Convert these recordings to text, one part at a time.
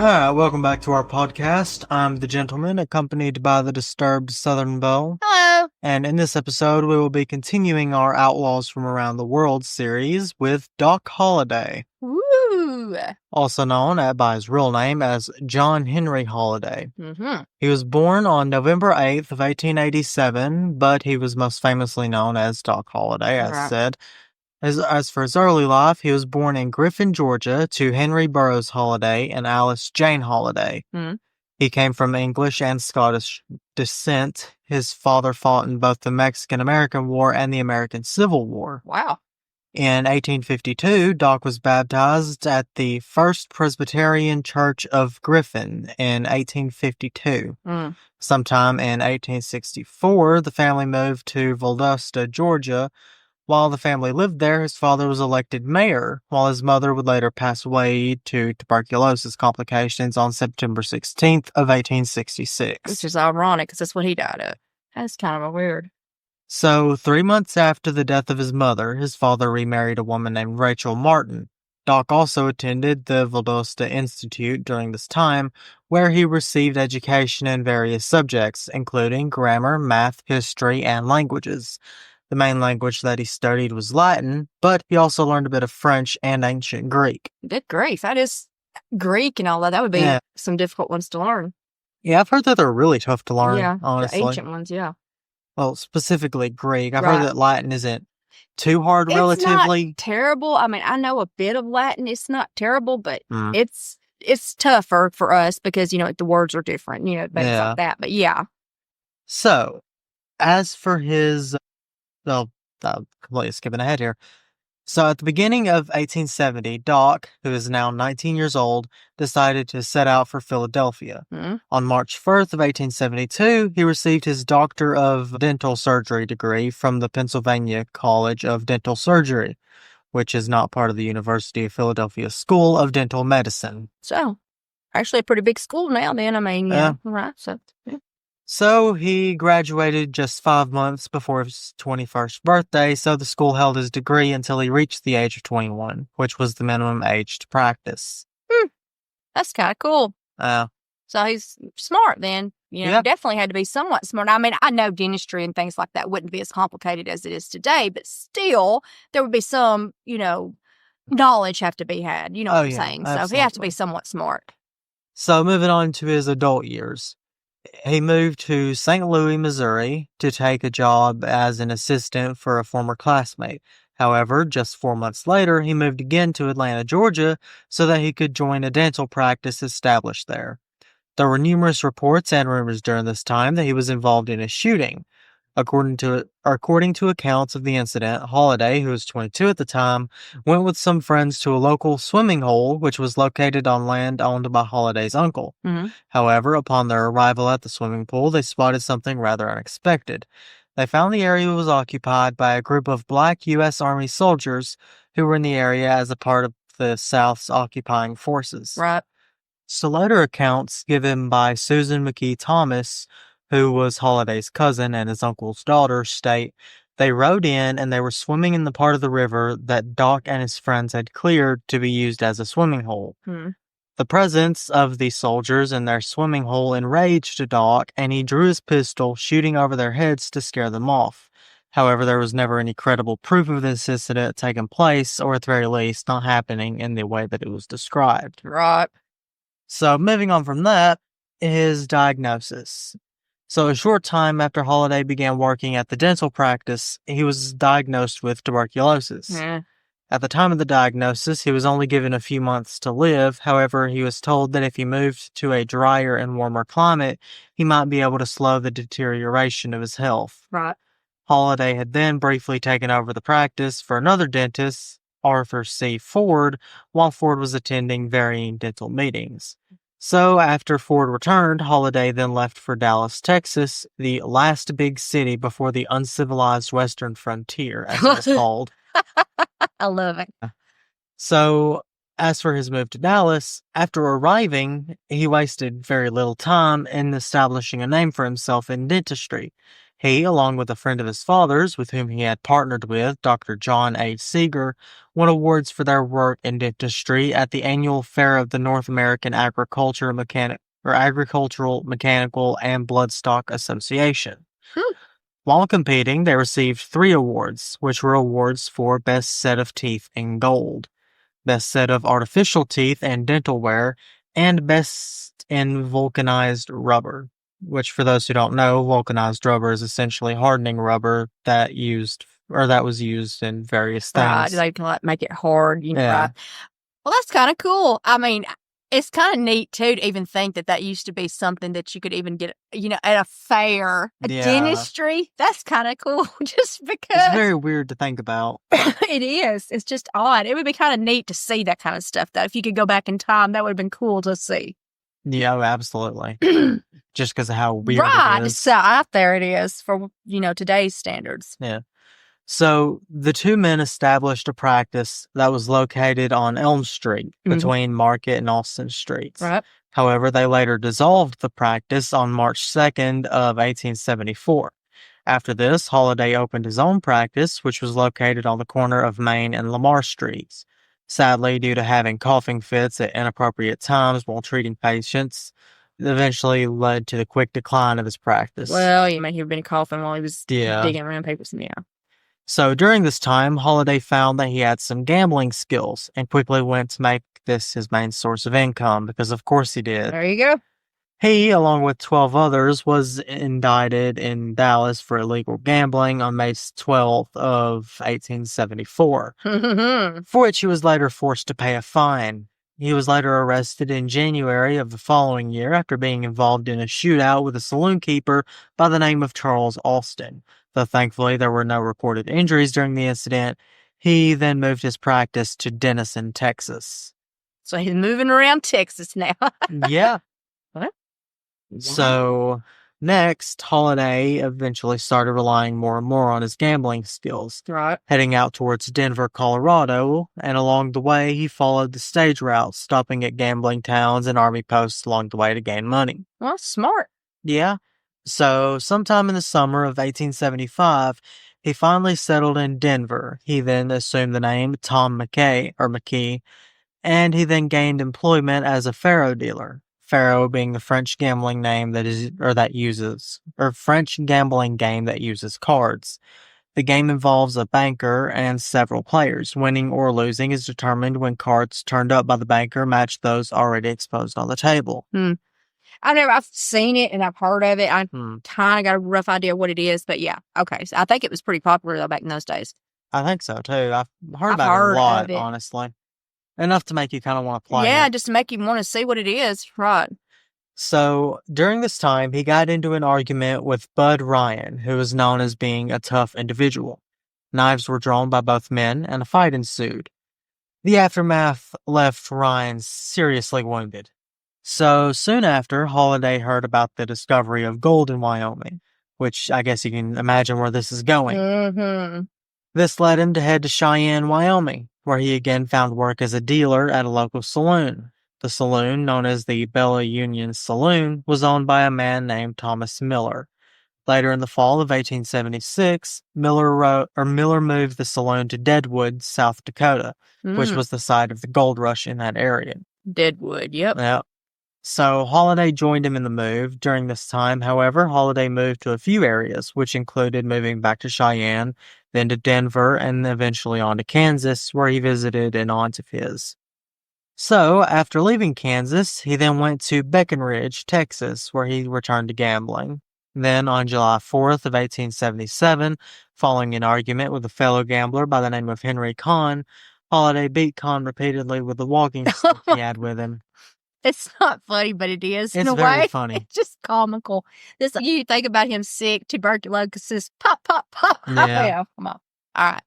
Alright, welcome back to our podcast. I'm the gentleman, accompanied by the disturbed Southern Belle. Hello. And in this episode, we will be continuing our Outlaws from Around the World series with Doc Holliday, Woo. also known by his real name as John Henry Holliday. Mm-hmm. He was born on November 8th of 1887, but he was most famously known as Doc Holliday, as Right. said. As for his early life, he was born in Griffin, Georgia, to Henry Burroughs Holliday and Alice Jane Holliday. Mm. He came from English and Scottish descent. His father fought in both the Mexican-American War and the American Civil War. Wow. In 1852, Doc was baptized at the First Presbyterian Church of Griffin in 1852. Mm. Sometime in 1864, the family moved to Wildest, Georgia. While the family lived there, his father was elected mayor, while his mother would later pass away to tuberculosis complications on September 16th of 1866. Which is ironic because that's what he died of. That's kind of weird. So, 3 months after the death of his mother, his father remarried a woman named Rachel Martin. Doc also attended the Valdosta Institute during this time, where he received education in various subjects, including grammar, math, history, and languages. The main language that he studied was Latin, but he also learned a bit of French and ancient Greek. Good grief. That is Greek and all that. That would be some difficult ones to learn. Yeah, I've heard that they're really tough to learn, honestly. The ancient ones, yeah. Well, specifically Greek. I've heard that Latin isn't too hard, relatively. It's not terrible. I mean, I know a bit of Latin. It's not terrible, but it's tougher for us because, the words are different, things like that. But yeah. So, as for his... Well, I'm completely skipping ahead here. So at the beginning of 1870, Doc, who is now 19 years old, decided to set out for Philadelphia. Mm-hmm. On March 1st of 1872, he received his Doctor of Dental Surgery degree from the Pennsylvania College of Dental Surgery, which is not part of the University of Philadelphia School of Dental Medicine. So, actually a pretty big school now then, right, so, yeah. So he graduated just 5 months before his 21st birthday, so the school held his degree until he reached the age of 21, which was the minimum age to practice. That's kind of cool. So he's smart then. Definitely had to be somewhat smart. I mean, I know dentistry and things like that wouldn't be as complicated as it is today, but still, there would be some, knowledge have to be had. You know what I'm saying? Absolutely. So he has to be somewhat smart. So moving on to his adult years. He moved to St. Louis, Missouri to take a job as an assistant for a former classmate. However, just 4 months later, he moved again to Atlanta, Georgia, so that he could join a dental practice established there. There were numerous reports and rumors during this time that he was involved in a shooting. According to accounts of the incident, Holliday, who was 22 at the time, went with some friends to a local swimming hole, which was located on land owned by Holliday's uncle. Mm-hmm. However, upon their arrival at the swimming pool, they spotted something rather unexpected. They found the area was occupied by a group of black U.S. Army soldiers who were in the area as a part of the South's occupying forces. Right. So later accounts given by Susan McKee Thomas, who was Holliday's cousin and his uncle's daughter, state they rode in and they were swimming in the part of the river that Doc and his friends had cleared to be used as a swimming hole. The presence of the soldiers in their swimming hole enraged Doc, and he drew his pistol, shooting over their heads to scare them off. However, there was never any credible proof of this incident taking place, or at the very least, not happening in the way that it was described. Right. So, moving on from that, his diagnosis. So a short time after Holliday began working at the dental practice, he was diagnosed with tuberculosis. At the time of the diagnosis, he was only given a few months to live. However, he was told that if he moved to a drier and warmer climate, he might be able to slow the deterioration of his health. Right. Holliday had then briefly taken over the practice for another dentist, Arthur C. Ford, while Ford was attending varying dental meetings. So, after Ford returned, Holliday then left for Dallas, Texas, the last big city before the uncivilized western frontier, as it was called. I love it. So, as for his move to Dallas, after arriving, he wasted very little time in establishing a name for himself in dentistry. He, along with a friend of his father's, with whom he had partnered with, Dr. John H. Seeger, won awards for their work in dentistry at the annual fair of the North American Agricultural Mechanical and Bloodstock Association. While competing, they received 3 awards, which were awards for Best Set of Teeth in Gold, Best Set of Artificial Teeth and Dentalware, and Best in Vulcanized Rubber, which, for those who don't know, vulcanized rubber is essentially hardening rubber that was used in various things. Right, they can make it hard. Right. Well, that's kind of cool. I mean, it's kind of neat, too, to even think that used to be something that you could even get, at a fair. Dentistry, that's kind of cool, just because. It's very weird to think about. It is. It's just odd. It would be kind of neat to see that kind of stuff, though. If you could go back in time, that would have been cool to see. Yeah, absolutely. Just because of how weird it is. So out there it is for, today's standards. Yeah. So the 2 men established a practice that was located on Elm Street between Market and Austin Streets. Right. However, they later dissolved the practice on March 2nd of 1874. After this, Holliday opened his own practice, which was located on the corner of Main and Lamar Streets. Sadly, due to having coughing fits at inappropriate times while treating patients, it eventually led to the quick decline of his practice. Well, he may have been coughing while he was digging around papers. Yeah. So during this time, Holliday found that he had some gambling skills and quickly went to make this his main source of income, because of course he did. There you go. He, along with 12 others, was indicted in Dallas for illegal gambling on May 12th of 1874, for which he was later forced to pay a fine. He was later arrested in January of the following year after being involved in a shootout with a saloon keeper by the name of Charles Alston. Though thankfully there were no recorded injuries during the incident, he then moved his practice to Denison, Texas. So he's moving around Texas now. Yeah. What? So next, Holliday eventually started relying more and more on his gambling skills. Right. Heading out towards Denver, Colorado, and along the way he followed the stage route, stopping at gambling towns and army posts along the way to gain money. Well, smart. Yeah. So, sometime in the summer of 1875, he finally settled in Denver. He then assumed the name Tom McKee, and he then gained employment as a faro dealer. Faro being the French gambling game French gambling game that uses cards. The game involves a banker and several players. Winning or losing is determined when cards turned up by the banker match those already exposed on the table. I've seen it and I've heard of it. I kind of got a rough idea what it is, but yeah. Okay. So I think it was pretty popular though back in those days. I think so too. I've heard about it a lot, honestly. Enough to make you kind of want to play it. Yeah, just to make you want to see what it is. Right. So during this time, he got into an argument with Bud Ryan, who was known as being a tough individual. Knives were drawn by both men and a fight ensued. The aftermath left Ryan seriously wounded. So, soon after, Holliday heard about the discovery of gold in Wyoming, which I guess you can imagine where this is going. This led him to head to Cheyenne, Wyoming, where he again found work as a dealer at a local saloon. The saloon, known as the Bella Union Saloon, was owned by a man named Thomas Miller. Later in the fall of 1876, Miller moved the saloon to Deadwood, South Dakota, which was the site of the gold rush in that area. Deadwood, yep. Yep. So Holliday joined him in the move. During this time, however, Holliday moved to a few areas, which included moving back to Cheyenne, then to Denver, and eventually on to Kansas, where he visited an aunt of his. So, after leaving Kansas, he then went to Breckenridge, Texas, where he returned to gambling. Then, on July 4th of 1877, following an argument with a fellow gambler by the name of Henry Conn, Holliday beat Conn repeatedly with the walking stick he had with him. It's not funny, but it is in a very way. Funny. It's just comical. You think about him sick, tuberculosis, pop, pop, pop. Yeah. Come on. All right.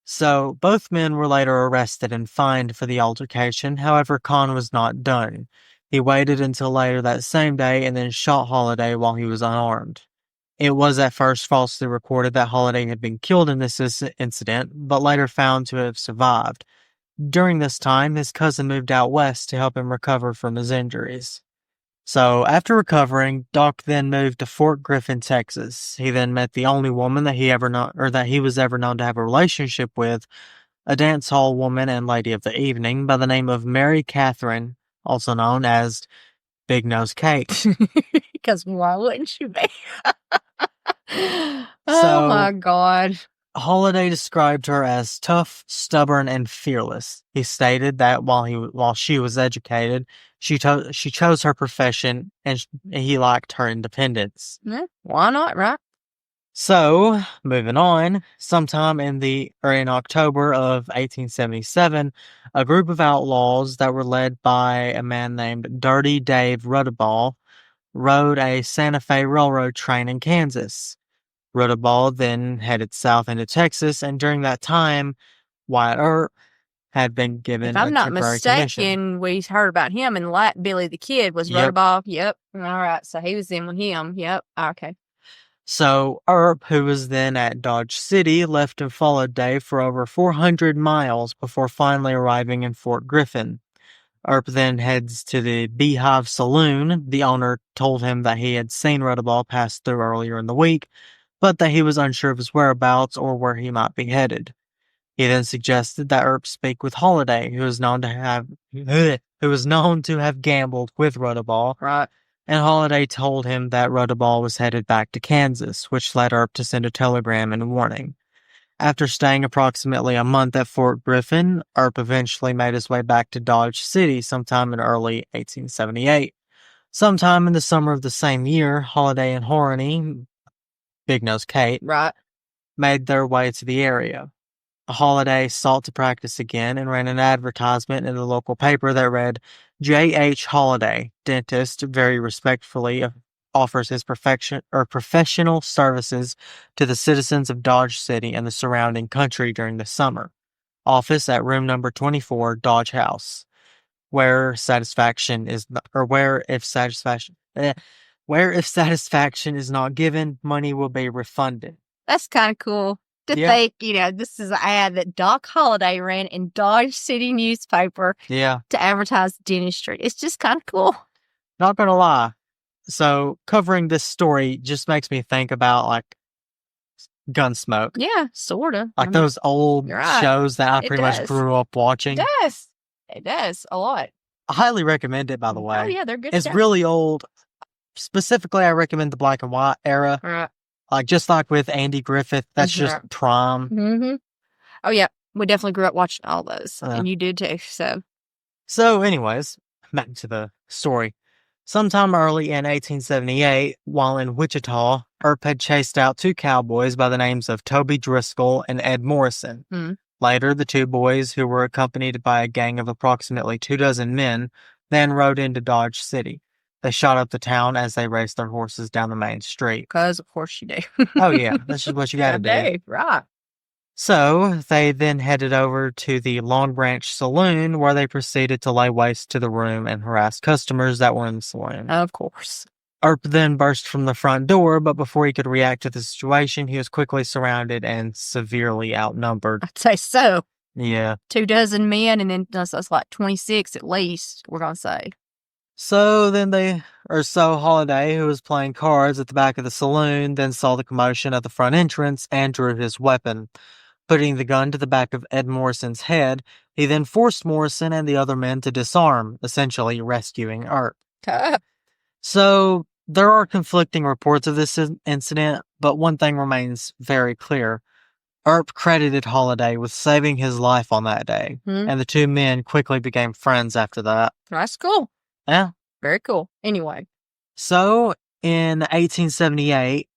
So, both men were later arrested and fined for the altercation. However, Conn was not done. He waited until later that same day and then shot Holliday while he was unarmed. It was at first falsely reported that Holliday had been killed in this incident, but later found to have survived. During this time, his cousin moved out west to help him recover from his injuries. So after recovering, Doc then moved to Fort Griffin, Texas. He then met the only woman that he was ever known to have a relationship with, a dance hall woman and lady of the evening by the name of Mary Catherine, also known as Big Nose Kate. Because why wouldn't you be? Oh my God. Holliday described her as tough, stubborn, and fearless. He stated that while she was educated, she chose her profession and he liked her independence. Yeah, why not, right? So, moving on, sometime in October of 1877, a group of outlaws that were led by a man named Dirty Dave Rudabaugh rode a Santa Fe Railroad train in Kansas. Rudabaugh then headed south into Texas, and during that time, Wyatt Earp had been given if I'm a not temporary mistaken, commission. we heard about him and Billy the Kid was Rudabaugh. Yep. All right. So he was in with him. Yep. Okay. So Earp, who was then at Dodge City, left and followed Dave for over 400 miles before finally arriving in Fort Griffin. Earp then heads to the Beehive Saloon. The owner told him that he had seen Rudabaugh pass through earlier in the week, but that he was unsure of his whereabouts or where he might be headed. He then suggested that Earp speak with Holliday, who was known to have gambled with Rudabaugh. Right. And Holliday told him that Rudabaugh was headed back to Kansas, which led Earp to send a telegram in warning. After staying approximately a month at Fort Griffin, Earp eventually made his way back to Dodge City sometime in early 1878. Sometime in the summer of the same year, Holliday and Horney, Big Nose Kate, right, made their way to the area. Holliday sought to practice again and ran an advertisement in the local paper that read, J.H. Holliday, dentist, very respectfully offers his professional services to the citizens of Dodge City and the surrounding country during the summer. Office at room number 24, Dodge House, where if satisfaction is not given, money will be refunded. That's kind of cool to think, this is an ad that Doc Holliday ran in Dodge City newspaper to advertise dentistry. It's just kind of cool. Not gonna lie. So covering this story just makes me think about like Gunsmoke. Yeah, sort of. Like those old shows that I pretty much grew up watching. It does a lot. I highly recommend it, by the way. Oh yeah, they're good. It's really old. Specifically, I recommend the black and white era. Right. Like just like with Andy Griffith, that's just prime. Mm-hmm. Oh yeah, we definitely grew up watching all those, and you did too. So, anyways, back to the story. Sometime early in 1878, while in Wichita, Earp had chased out two cowboys by the names of Toby Driscoll and Ed Morrison. Later, the two boys, who were accompanied by a gang of approximately 24 men, then rode into Dodge City. They shot up the town as they raced their horses down the main street. Because, of course, you do. Oh, yeah. That's just what you got to do. Right. So, they then headed over to the Long Branch Saloon, where they proceeded to lay waste to the room and harass customers that were in the saloon. Of course. Earp then burst from the front door, but before he could react to the situation, he was quickly surrounded and severely outnumbered. I'd say so. Yeah. 24 men, and then that's like 26 at least, we're going to say. So Holliday, who was playing cards at the back of the saloon, then saw the commotion at the front entrance and drew his weapon. Putting the gun to the back of Ed Morrison's head, he then forced Morrison and the other men to disarm, essentially rescuing Earp. So, there are conflicting reports of this incident, but one thing remains very clear. Earp credited Holliday with saving his life on that day, and the two men quickly became friends after that. That's cool. Yeah. Very cool. Anyway. So, in 1878,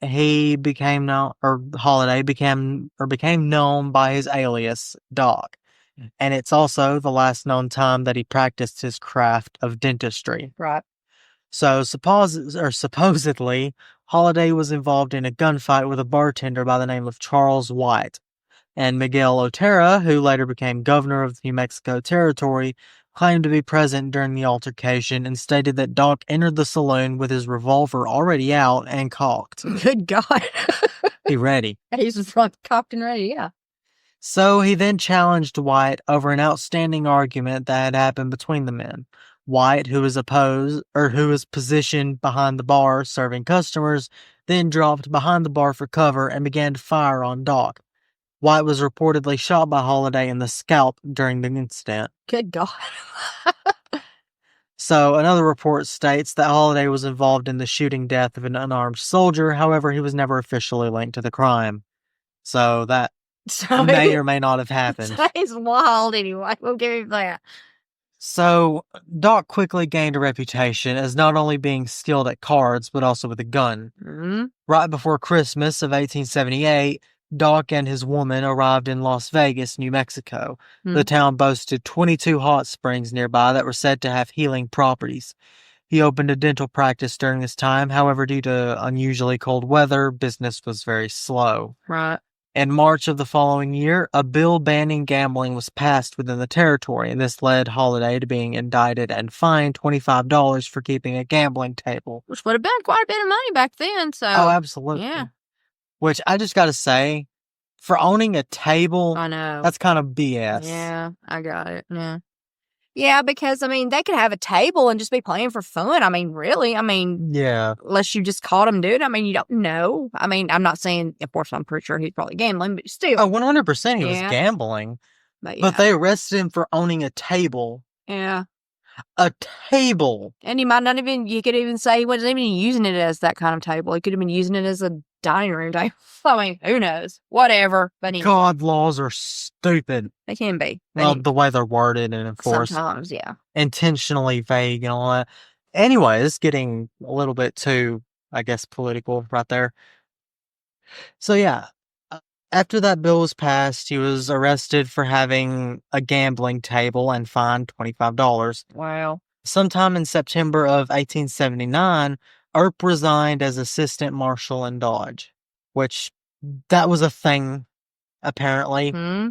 Holliday became known by his alias, Doc. And it's also the last known time that he practiced his craft of dentistry. Right. So supposedly, Holliday was involved in a gunfight with a bartender by the name of Charles White. And Miguel Otero, who later became governor of the New Mexico Territory, claimed to be present during the altercation and stated that Doc entered the saloon with his revolver already out and cocked. Good God. He ready. He's cocked and ready, yeah. So he then challenged White over an outstanding argument that had happened between the men. Wyatt, who was positioned behind the bar serving customers, then dropped behind the bar for cover and began to fire on Doc. Wyatt was reportedly shot by Holliday in the scalp during the incident. Good God. So another report states that Holliday was involved in the shooting death of an unarmed soldier. However, he was never officially linked to the crime. So that may or may not have happened. That is wild anyway. We'll give him that. So Doc quickly gained a reputation as not only being skilled at cards, but also with a gun. Mm-hmm. Right before Christmas of 1878, Doc and his woman arrived in Las Vegas, New Mexico. Mm-hmm. The town boasted 22 hot springs nearby that were said to have healing properties. He opened a dental practice during this time. However, due to unusually cold weather, business was very slow. Right. In March of the following year, a bill banning gambling was passed within the territory, and this led Holliday to being indicted and fined $25 for keeping a gambling table. Which would have been quite a bit of money back then, so... Oh, absolutely. Yeah. Which, I just gotta say, for owning a table... I know. That's kind of BS. Yeah, I got it, yeah. Yeah, because, I mean, they could have a table and just be playing for fun. I mean, really. I mean, yeah. Unless you just caught him, dude. I mean, you don't know. I mean, I'm not saying, of course, I'm pretty sure he's probably gambling, but still. Oh, 100% he was gambling. But they arrested him for owning a table. Yeah. A table. And he might not even, you could even say he wasn't even using it as that kind of table. He could have been using it as a dining room table. I mean, who knows? Whatever. But anyway. God, laws are stupid. They can be. Well, the way they're worded and enforced. Sometimes, yeah. Intentionally vague and all that. Anyway, it's getting a little bit too, I guess, political right there. So, yeah. After that bill was passed, he was arrested for having a gambling table and fined $25. Wow. Sometime in September of 1879, Earp resigned as assistant marshal in Dodge, which that was a thing, apparently. Mm-hmm.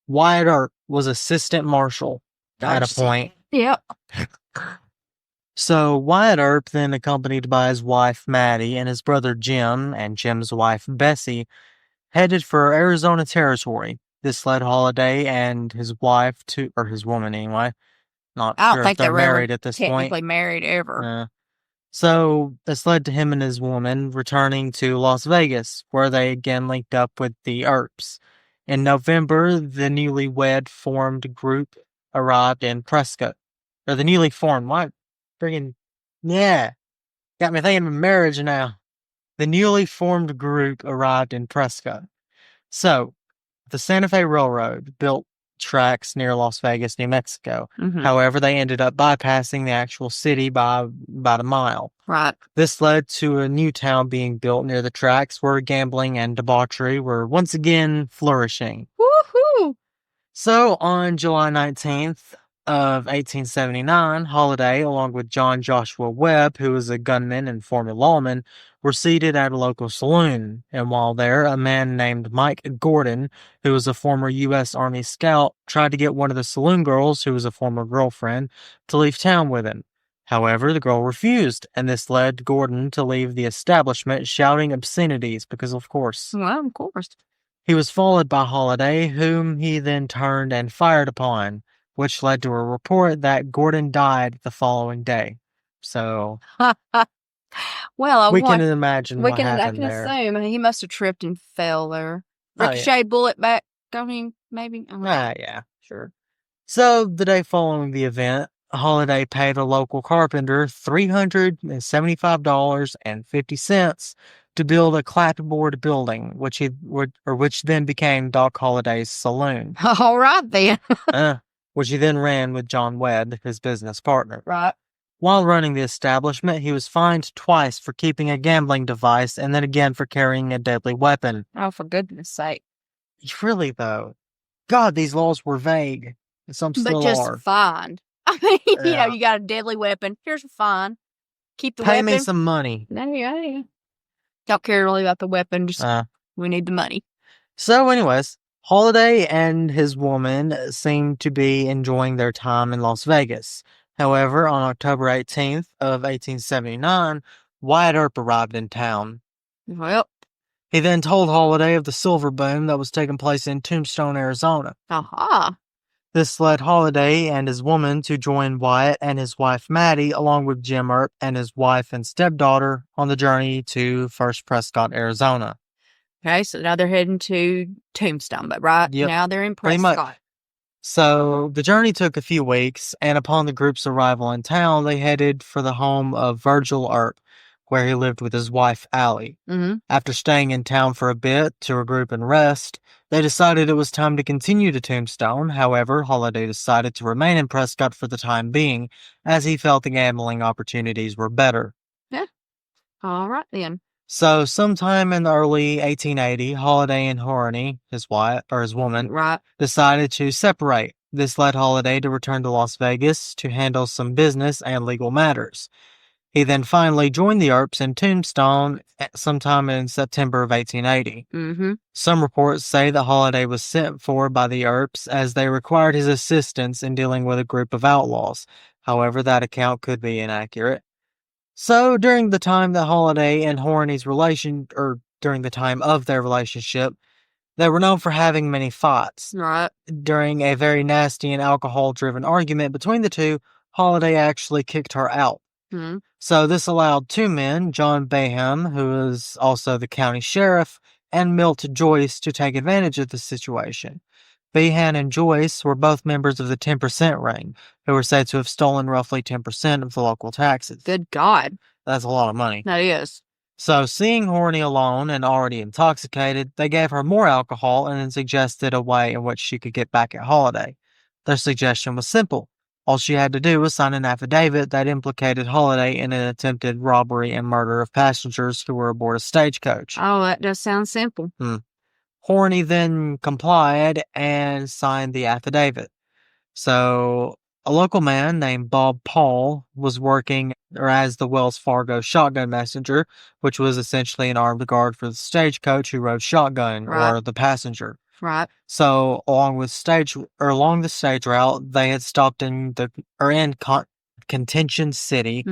Wyatt Earp was assistant marshal at a point. Yep. So Wyatt Earp, then accompanied by his wife Maddie and his brother Jim and Jim's wife Bessie, headed for Arizona Territory. This led Holliday and his wife or his woman anyway. Not I don't sure think if they're married at this point. Technically married ever. So this led to him and his woman returning to Las Vegas, where they again linked up with the Earps. In November, the newlywed formed group arrived in Prescott. Or the newly formed, what? Friggin', yeah. Got me thinking of marriage now. The newly formed group arrived in Prescott. So, the Santa Fe Railroad built tracks near Las Vegas, New Mexico. Mm-hmm. However, they ended up bypassing the actual city by about a mile. Right. This led to a new town being built near the tracks where gambling and debauchery were once again flourishing. Woohoo! So, on July 19th of 1879, Holliday, along with John Joshua Webb, who was a gunman and former lawman, were seated at a local saloon. And while there, a man named Mike Gordon, who was a former U.S. Army scout, tried to get one of the saloon girls, who was a former girlfriend, to leave town with him. However, the girl refused, and this led Gordon to leave the establishment shouting obscenities because, of course. Well, of course. He was followed by Holliday, whom he then turned and fired upon, which led to a report that Gordon died the following day. So, well, we can imagine what happened there. I can assume he must have tripped and fell there. Ricochet bullet back on him, maybe? Yeah, sure. So, the day following the event, Holliday paid a local carpenter $375.50 to build a clapboard building, which then became Doc Holliday's saloon. All right, then. Which he then ran with John Webb, his business partner. Right. While running the establishment, he was fined twice for keeping a gambling device and then again for carrying a deadly weapon. Oh, for goodness sake. Really, though. God, these laws were vague. Some still are. But just fined. I mean, you got a deadly weapon. Here's a fine. Keep the weapon. Pay me some money. Yeah. Don't care really about the weapon. Just we need the money. So, anyways, Holliday and his woman seemed to be enjoying their time in Las Vegas. However, on October 18th of 1879, Wyatt Earp arrived in town. Well, he then told Holliday of the silver boom that was taking place in Tombstone, Arizona. Aha. This led Holliday and his woman to join Wyatt and his wife Maddie, along with Jim Earp and his wife and stepdaughter, on the journey to First Prescott, Arizona. Okay, so now they're heading to Tombstone, but right now they're in Prescott. So the journey took a few weeks, and upon the group's arrival in town, they headed for the home of Virgil Earp, where he lived with his wife, Allie. Mm-hmm. After staying in town for a bit to regroup and rest, they decided it was time to continue to Tombstone. However, Holliday decided to remain in Prescott for the time being, as he felt the gambling opportunities were better. Yeah. All right, then. So, sometime in early 1880, Holliday and Horney, his woman, decided to separate. This led Holliday to return to Las Vegas to handle some business and legal matters. He then finally joined the Earps in Tombstone sometime in September of 1880. Mm-hmm. Some reports say that Holliday was sent for by the Earps as they required his assistance in dealing with a group of outlaws. However, that account could be inaccurate. So, during the time that Holliday and Horney's during the time of their relationship, they were known for having many fights. Right. During a very nasty and alcohol-driven argument between the two, Holliday actually kicked her out. Mm-hmm. So this allowed two men, John Baham, who was also the county sheriff, and Milt Joyce, to take advantage of the situation. Behan and Joyce were both members of the 10% ring, who were said to have stolen roughly 10% of the local taxes. Good God. That's a lot of money. That is. So, seeing Horney alone and already intoxicated, they gave her more alcohol and then suggested a way in which she could get back at Holliday. Their suggestion was simple. All she had to do was sign an affidavit that implicated Holliday in an attempted robbery and murder of passengers who were aboard a stagecoach. Oh, that does sound simple. Horney then complied and signed the affidavit. So, a local man named Bob Paul was working as the Wells Fargo shotgun messenger, which was essentially an armed guard for the stagecoach who rode shotgun, or the passenger. Right. So, along the stage route, they had stopped in Contention City,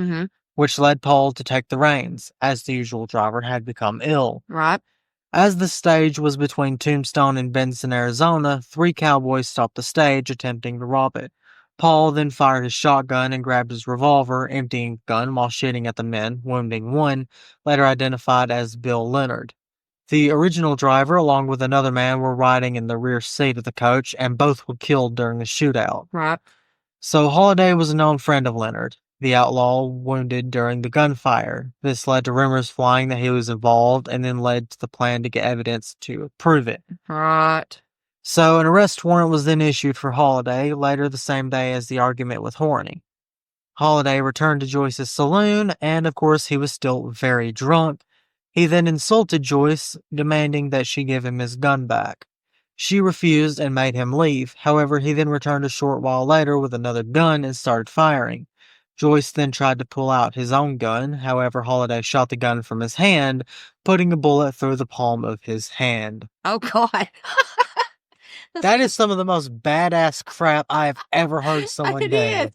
which led Paul to take the reins, as the usual driver had become ill. Right. As the stage was between Tombstone and Benson, Arizona, 3 cowboys stopped the stage, attempting to rob it. Paul then fired his shotgun and grabbed his revolver, emptying the gun while shooting at the men, wounding one, later identified as Bill Leonard. The original driver, along with another man, were riding in the rear seat of the coach, and both were killed during the shootout. Right. So Holliday was a known friend of Leonard, the outlaw wounded during the gunfire. This led to rumors flying that he was involved, and then led to the plan to get evidence to prove it. Right. So an arrest warrant was then issued for Holliday later the same day as the argument with Horney. Holliday returned to Joyce's saloon, and of course he was still very drunk. He then insulted Joyce, demanding that she give him his gun back. She refused and made him leave. However, he then returned a short while later with another gun and started firing. Joyce then tried to pull out his own gun. However, Holliday shot the gun from his hand, putting a bullet through the palm of his hand. Oh, God. That is some of the most badass crap I have ever heard someone do.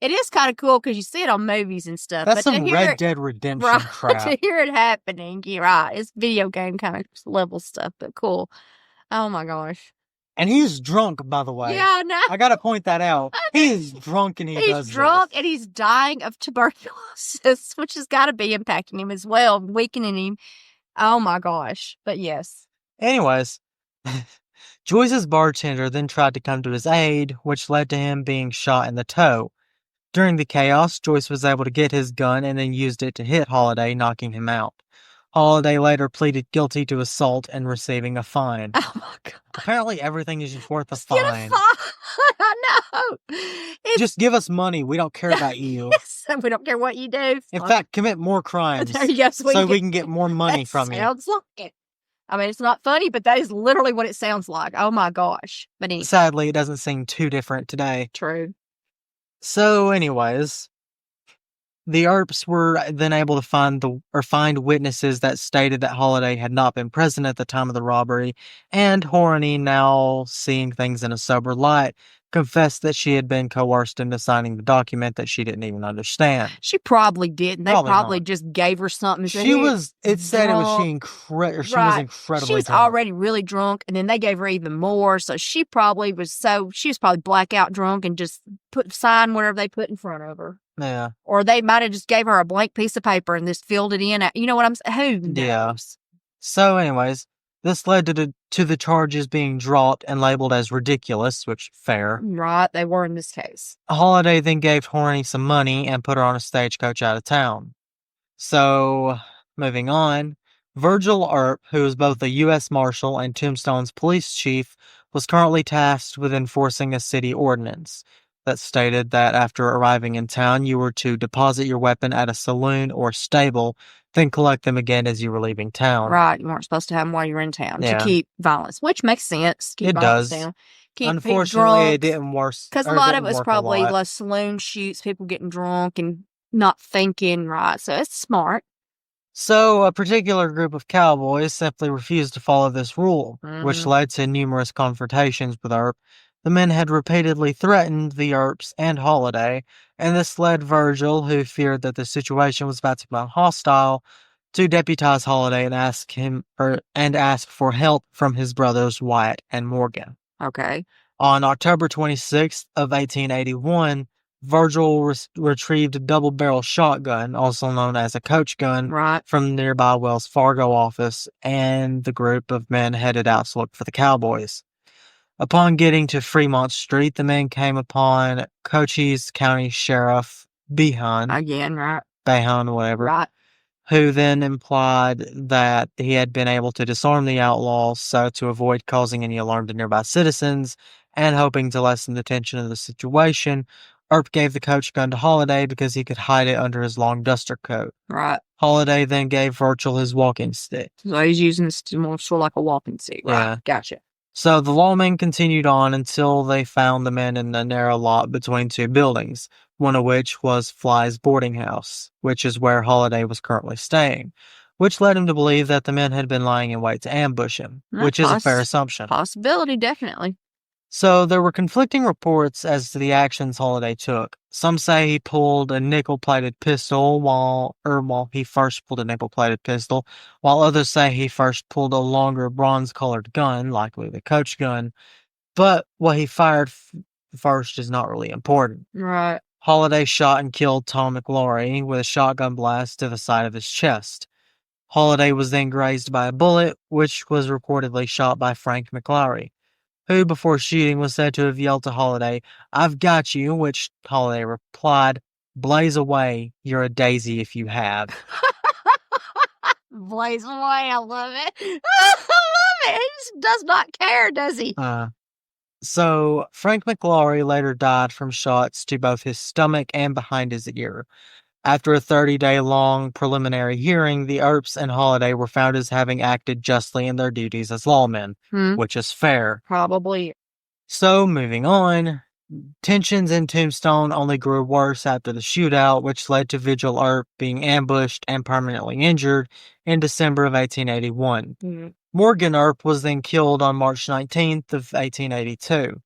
It is kind of cool because you see it on movies and stuff. That's some Red Dead Redemption crap. To hear it happening, you're right. It's video game kind of level stuff, but cool. Oh, my gosh. And he's drunk, by the way. Yeah, I know. I gotta point that out. He is drunk and he's drunk and he's dying of tuberculosis, which has got to be impacting him as well, weakening him. Oh, my gosh. But yes. Anyways, Joyce's bartender then tried to come to his aid, which led to him being shot in the toe. During the chaos, Joyce was able to get his gun and then used it to hit Holliday, knocking him out. Holliday later pleaded guilty to assault and receiving a fine. Oh, my God. Apparently everything is just worth a fine. Get a fine. I know. Just give us money. We don't care about you. Yes, we don't care what you do. In fact, commit more crimes there you go, so we can get more money from you. Sounds like it. I mean, it's not funny, but that is literally what it sounds like. Oh, my gosh. But anyway. Sadly, it doesn't seem too different today. True. So, anyways, The Earps were then able to find witnesses that stated that Holliday had not been present at the time of the robbery, and Horney, now seeing things in a sober light, confessed that she had been coerced into signing the document that she didn't even understand. She probably didn't. They probably just gave her something. She was incredibly She was drunk. already really drunk, and then they gave her even more. So she was probably blackout drunk and just signed whatever they put in front of her. Yeah. Or they might have just gave her a blank piece of paper and just filled it in. You know what I'm saying? Who knows? Yeah. So anyways, this led to the charges being dropped and labeled as ridiculous, which fair. Right, they were in this case. Holliday then gave Horney some money and put her on a stagecoach out of town. So, moving on, Virgil Earp, who is both a U.S. Marshal and Tombstone's police chief, was currently tasked with enforcing a city ordinance that stated that after arriving in town, you were to deposit your weapon at a saloon or stable, then collect them again as you were leaving town. Right, you weren't supposed to have them while you were in town to keep violence, which makes sense. Keep violence down. Unfortunately, it didn't work. Because a lot of it was probably like saloon shoots, people getting drunk and not thinking right. So it's smart. So a particular group of cowboys simply refused to follow this rule, which led to numerous confrontations with Earp. The men had repeatedly threatened the Earps and Holliday, and this led Virgil, who feared that the situation was about to become hostile, to deputize Holliday and ask for help from his brothers Wyatt and Morgan. Okay. On October 26th of 1881, Virgil retrieved a double-barrel shotgun, also known as a coach gun, from the nearby Wells Fargo office, and the group of men headed out to look for the cowboys. Upon getting to Fremont Street, the men came upon Cochise County Sheriff Behan. Again, right? Behan, whatever. Right. Who then implied that he had been able to disarm the outlaws so to avoid causing any alarm to nearby citizens, and hoping to lessen the tension of the situation, Earp gave the coach gun to Holliday because he could hide it under his long duster coat. Right. Holliday then gave Virgil his walking stick. So he's using this more sort of like a walking stick. Right. Yeah. Gotcha. So the lawmen continued on until they found the men in a narrow lot between two buildings, one of which was Fly's boarding house, which is where Holliday was currently staying, which led him to believe that the men had been lying in wait to ambush him, which is a fair assumption. Possibility, definitely. So there were conflicting reports as to the actions Holliday took. Some say he pulled a nickel-plated pistol while he first pulled a nickel-plated pistol, while others say he first pulled a longer bronze-colored gun, likely the coach gun. But what he fired first is not really important. Right. Holliday shot and killed Tom McLaury with a shotgun blast to the side of his chest. Holliday was then grazed by a bullet, which was reportedly shot by Frank McLaury, who, before shooting, was said to have yelled to Holliday, "I've got you," which Holliday replied, "Blaze away, you're a daisy if you have." Blaze away, I love it. I love it. He just does not care, does he? So, Frank McLaury later died from shots to both his stomach and behind his ear. After a 30-day-long preliminary hearing, the Earps and Holliday were found as having acted justly in their duties as lawmen, which is fair. Probably. So, moving on, tensions in Tombstone only grew worse after the shootout, which led to Virgil Earp being ambushed and permanently injured in December of 1881. Morgan Earp was then killed on March 19th of 1882.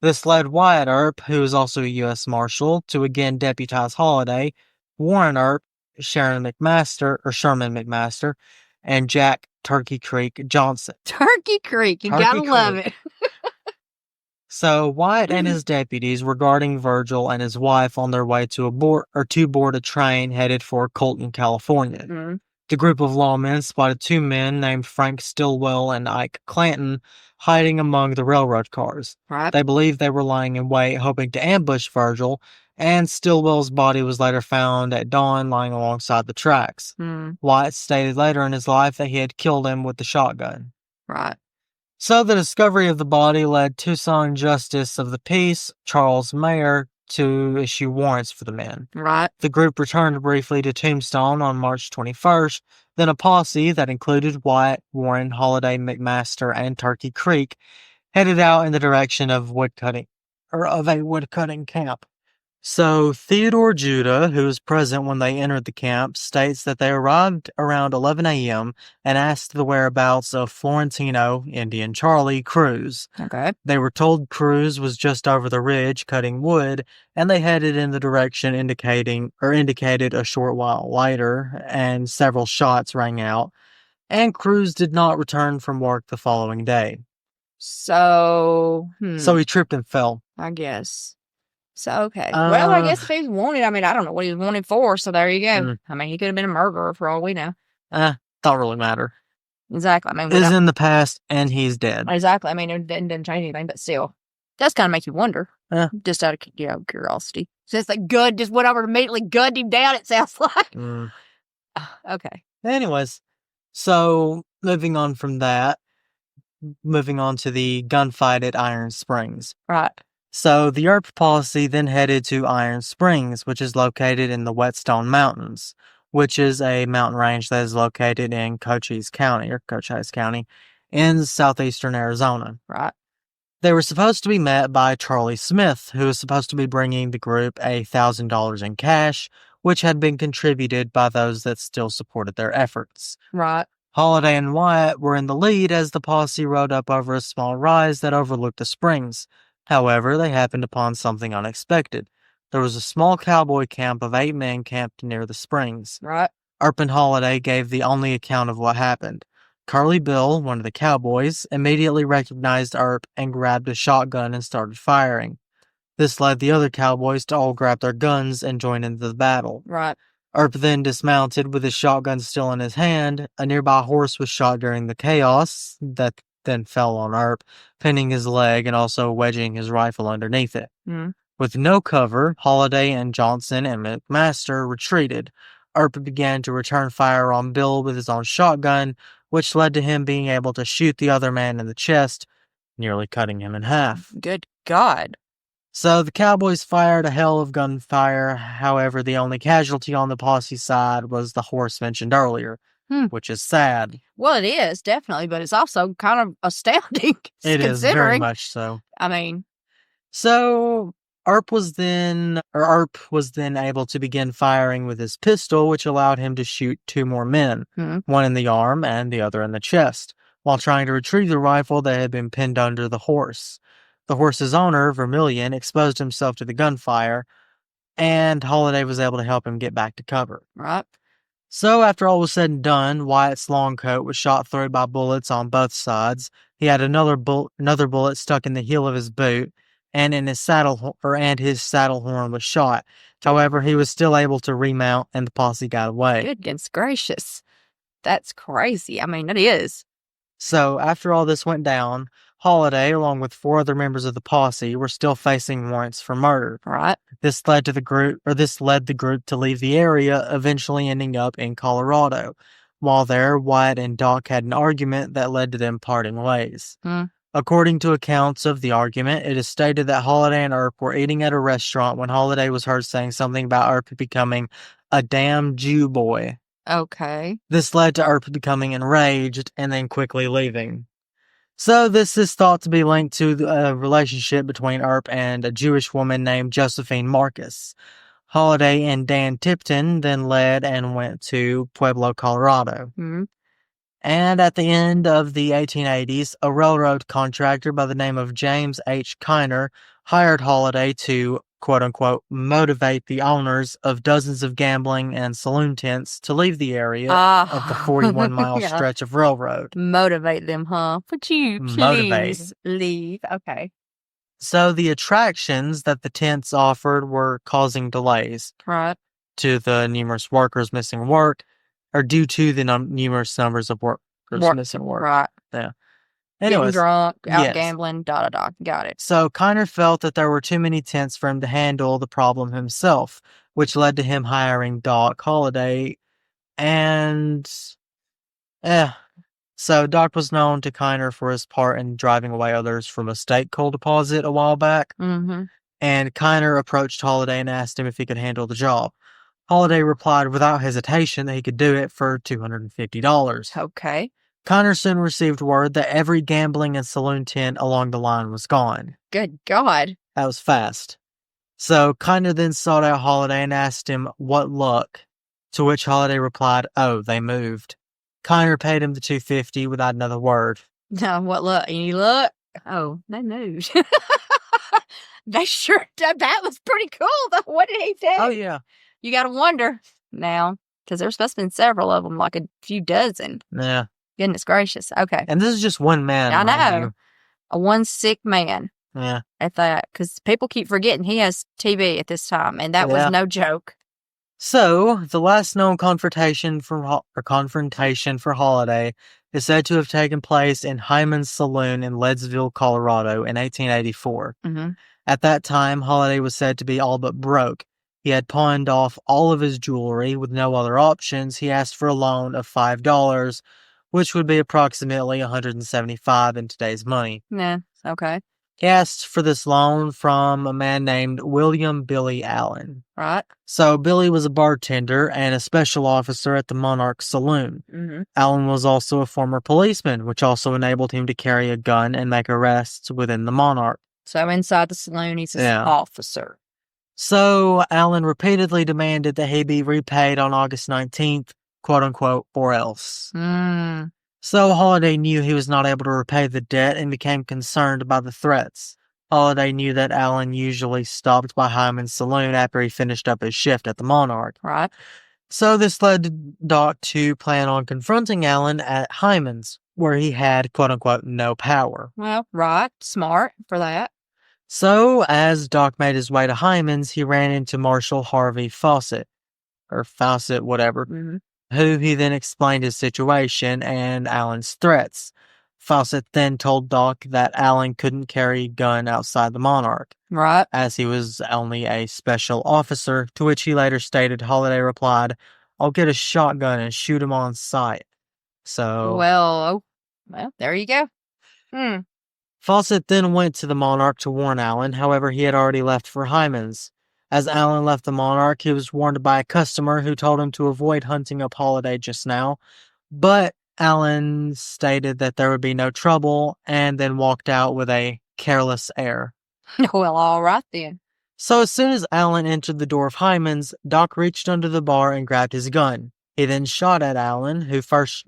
This led Wyatt Earp, who is also a U.S. Marshal, to again deputize Holliday, Warren Earp, Sherman McMaster, and Jack Turkey Creek Johnson. Turkey Creek, you gotta love it. So Wyatt and his deputies were guarding Virgil and his wife on their way to board a train headed for Colton, California. The group of lawmen spotted two men named Frank Stillwell and Ike Clanton hiding among the railroad cars. Right. They believed they were lying in wait, hoping to ambush Virgil, and Stillwell's body was later found at dawn lying alongside the tracks. Wyatt stated later in his life that he had killed him with the shotgun. Right. So the discovery of the body led Tucson Justice of the Peace, Charles Mayer, to issue warrants for the men. Right. The group returned briefly to Tombstone on March 21st. Then a posse that included Wyatt, Warren, Holliday, McMaster, and Turkey Creek headed out in the direction of a woodcutting camp. So, Theodore Judah, who was present when they entered the camp, states that they arrived around 11 a.m. and asked the whereabouts of Florentino, Indian Charlie, Cruz. Okay. They were told Cruz was just over the ridge cutting wood, and they headed in the direction indicated a short while later, and several shots rang out, and Cruz did not return from work the following day. So he tripped and fell. I guess. So, okay. Well, I guess if he was wanted, I mean, I don't know what he was wanted for, so there you go. I mean, he could have been a murderer for all we know. Don't really matter. Exactly. I mean, it's in the past, and he's dead. Exactly. I mean, it didn't change anything, but still. Does kind of make you wonder. Just out of curiosity. So it's like good, just went over and immediately gunned him down, it sounds like. Okay. Anyways, so moving on from that, moving on to the gunfight at Iron Springs. Right. So the Earp posse then headed to Iron Springs, which is located in the Whetstone Mountains, which is a mountain range that is located in Cochise County, in southeastern Arizona. Right. They were supposed to be met by Charlie Smith, who was supposed to be bringing the group $1,000 in cash, which had been contributed by those that still supported their efforts. Right. Holliday and Wyatt were in the lead as the posse rode up over a small rise that overlooked the springs. However, they happened upon something unexpected. There was a small cowboy camp of 8 men camped near the springs. Right. Earp and Holliday gave the only account of what happened. Curly Bill, one of the cowboys, immediately recognized Earp and grabbed a shotgun and started firing. This led the other cowboys to all grab their guns and join into the battle. Right. Earp then dismounted with his shotgun still in his hand. A nearby horse was shot during the chaos that then fell on Earp, pinning his leg and also wedging his rifle underneath it. With no cover, Holliday and Johnson and McMaster retreated. Earp began to return fire on Bill with his own shotgun, which led to him being able to shoot the other man in the chest, nearly cutting him in half. Good God. So the cowboys fired a hell of gunfire. However, the only casualty on the posse side was the horse mentioned earlier, which is sad. Well, it is, definitely, but it's also kind of astounding. It is, very much so. I mean. So Earp was then able to begin firing with his pistol, which allowed him to shoot 2 more men, one in the arm and the other in the chest, while trying to retrieve the rifle that had been pinned under the horse. The horse's owner, Vermillion, exposed himself to the gunfire, and Holliday was able to help him get back to cover. Right. So after all was said and done, Wyatt's long coat was shot through by bullets on both sides. He had another bullet stuck in the heel of his boot, and his saddle horn was shot. However, he was still able to remount, and the posse got away. Goodness gracious. That's crazy. I mean, it is. So after all this went down, Holliday, along with 4 other members of the posse, were still facing warrants for murder. Right. This led the group to leave the area, eventually ending up in Colorado. While there, Wyatt and Doc had an argument that led to them parting ways. According to accounts of the argument, it is stated that Holliday and Earp were eating at a restaurant when Holliday was heard saying something about Earp becoming a damn Jew boy. Okay. This led to Earp becoming enraged and then quickly leaving. So this is thought to be linked to the relationship between Earp and a Jewish woman named Josephine Marcus. Holliday and Dan Tipton then led and went to Pueblo, Colorado. And at the end of the 1880s, a railroad contractor by the name of James H. Kiner hired Holliday to, quote-unquote, motivate the owners of dozens of gambling and saloon tents to leave the area of the 41-mile stretch of railroad. Motivate them, huh? Would you please leave? Okay. So the attractions that the tents offered were causing delays. Right. To the numerous workers missing work, or due to the numerous numbers of workers missing work. Right. Yeah. Getting Anyways, drunk, out gambling, Got it. So Kiner felt that there were too many tents for him to handle the problem himself, which led to him hiring Doc Holliday. And so Doc was known to Kiner for his part in driving away others from a state coal deposit a while back. And Kiner approached Holliday and asked him if he could handle the job. Holliday replied without hesitation that he could do it for $250. Okay. Kiner soon received word that every gambling and saloon tent along the line was gone. Good God. That was fast. So Kiner then sought out Holliday and asked him what luck, to which Holliday replied, "Oh, they moved." Kiner paid him the $250 without another word. No, what luck? Any luck? Oh, they moved. They sure did. That was pretty cool, though. What did he say? Oh, yeah. You got to wonder now, because there's supposed to be several of them, like a few dozen. Yeah. Goodness gracious. Okay. And this is just one man. I know. A one sick man. Yeah. At that, because people keep forgetting he has TB at this time, and that was no joke. So, the last known confrontation for Holliday is said to have taken place in Hyman's Saloon in Leadsville, Colorado in 1884. Mm-hmm. At that time, Holliday was said to be all but broke. He had pawned off all of his jewelry with no other options. He asked for a loan of $5, which would be approximately $175 in today's money. Yeah, okay. He asked for this loan from a man named William Billy Allen. Right. So Billy was a bartender and a special officer at the Monarch Saloon. Mm-hmm. Allen was also a former policeman, which also enabled him to carry a gun and make arrests within the Monarch. So inside the saloon, he's an officer. So Allen repeatedly demanded that he be repaid on August 19th, quote-unquote, or else. So Holliday knew he was not able to repay the debt and became concerned by the threats. Holliday knew that Allen usually stopped by Hyman's Saloon after he finished up his shift at the Monarch. Right. So this led Doc to plan on confronting Allen at Hyman's, where he had, quote-unquote, no power. Well, right. Smart for that. So, as Doc made his way to Hyman's, he ran into Marshal Harvey Fawcett, or Fawcett, whatever, who he then explained his situation and Allen's threats. Fawcett then told Doc that Allen couldn't carry a gun outside the Monarch, right, as he was only a special officer, to which he later stated Holliday replied, "I'll get a shotgun and shoot him on sight." So... Well, there you go. Fawcett then went to the Monarch to warn Allen, however, he had already left for Hyman's. As Allen left the Monarch, he was warned by a customer who told him to avoid hunting up Holliday just now, but Allen stated that there would be no trouble, and then walked out with a careless air. Well, all right then. So as soon as Allen entered the door of Hyman's, Doc reached under the bar and grabbed his gun. He then shot at Allen, who first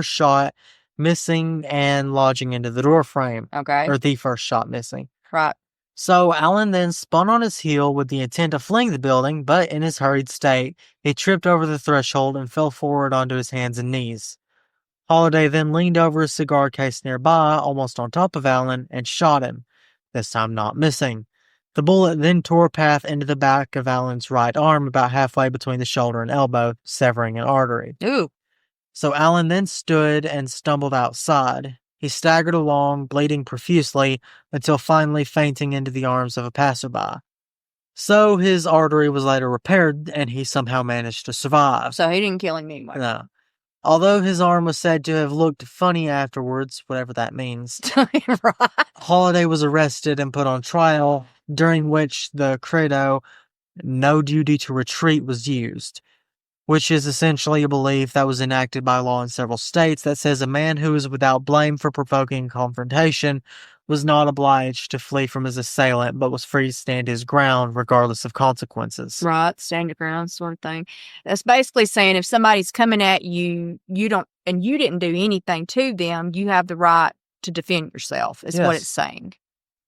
shot, missing and lodging into the door frame. Okay. Or the first shot missing. Right. So Allen then spun on his heel with the intent of fleeing the building, but in his hurried state, he tripped over the threshold and fell forward onto his hands and knees. Holliday then leaned over a cigar case nearby, almost on top of Allen, and shot him, this time not missing. The bullet then tore a path into the back of Allen's right arm about halfway between the shoulder and elbow, severing an artery. Ooh. So Allen then stood and stumbled outside. He staggered along, bleeding profusely, until finally fainting into the arms of a passerby. So his artery was later repaired, and he somehow managed to survive. So he didn't kill him anyway. No. Although his arm was said to have looked funny afterwards, whatever that means. Right. Holliday was arrested and put on trial, during which the credo, "no duty to retreat," was used, which is essentially a belief that was enacted by law in several states that says a man who is without blame for provoking confrontation was not obliged to flee from his assailant, but was free to stand his ground regardless of consequences. Right, stand your ground sort of thing. That's basically saying if somebody's coming at you, you didn't do anything to them, you have the right to defend yourself, is what it's saying.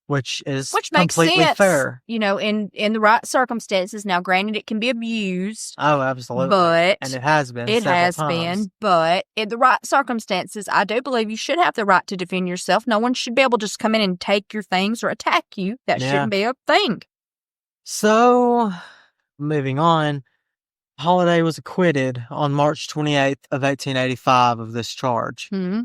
Which makes completely sense, fair. You know, in the right circumstances. Now, granted, it can be abused. Oh, absolutely. And it has been. But in the right circumstances, I do believe you should have the right to defend yourself. No one should be able to just come in and take your things or attack you. That shouldn't be a thing. So, moving on, Holliday was acquitted on March 28th of 1885 of this charge. Mm-hmm.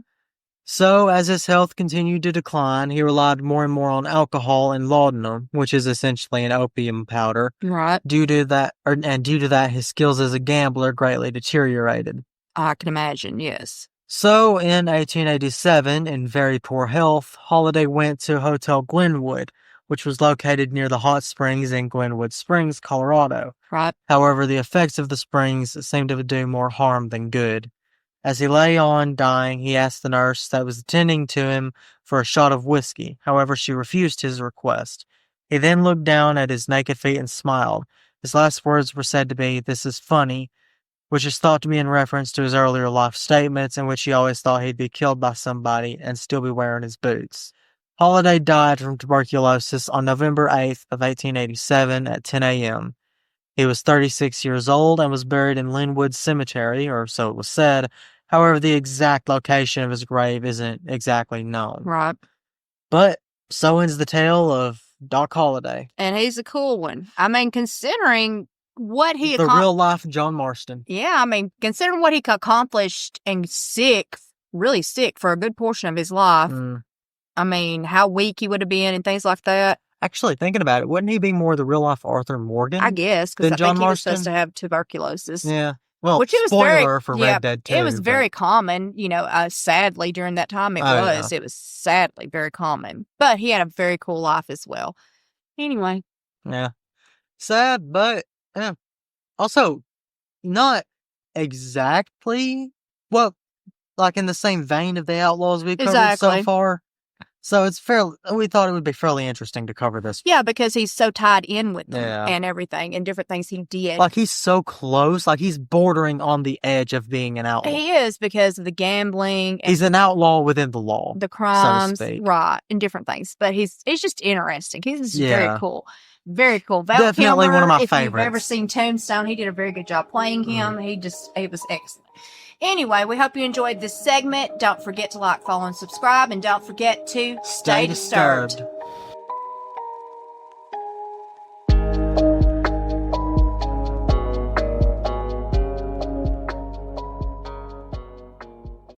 So, as his health continued to decline, he relied more and more on alcohol and laudanum, which is essentially an opium powder. Right. Due to that, his skills as a gambler greatly deteriorated. I can imagine, yes. So, in 1887, in very poor health, Holliday went to Hotel Glenwood, which was located near the hot springs in Glenwood Springs, Colorado. Right. However, the effects of the springs seemed to do more harm than good. As he lay on dying, he asked the nurse that was attending to him for a shot of whiskey. However, she refused his request. He then looked down at his naked feet and smiled. His last words were said to be, "This is funny," which is thought to be in reference to his earlier life statements in which he always thought he'd be killed by somebody and still be wearing his boots. Holliday died from tuberculosis on November 8th of 1887 at 10 a.m. He was 36 years old and was buried in Linwood Cemetery, or so it was said. However, the exact location of his grave isn't exactly known. Right. But so ends the tale of Doc Holliday. And he's a cool one. I mean, considering what he the real life John Marston. Yeah, I mean, considering what he accomplished and really sick for a good portion of his life. I mean, how weak he would have been and things like that. Actually, thinking about it, wouldn't he be more the real life Arthur Morgan? I guess, because I think he was supposed to have tuberculosis. Yeah. Well, which spoiler for Red Dead 2. It was very common, sadly, during that time it was. Yeah. It was sadly very common. But he had a very cool life as well. Anyway. Yeah. Sad, but yeah. Also, not exactly, well, like in the same vein of the Outlaws we covered so far. So we thought it would be fairly interesting to cover this. Yeah, because he's so tied in with them and everything and different things he did. Like he's so close, like he's bordering on the edge of being an outlaw. He is because of the gambling. He's an outlaw within the law. The crimes, so to speak. Right, and different things. But he's just interesting. He's just very cool. Very cool. Val Definitely Kilmer, one of my if favorites. If you've ever seen Tombstone, he did a very good job playing him. He was excellent. Anyway, we hope you enjoyed this segment. Don't forget to like, follow, and subscribe. And don't forget to stay disturbed.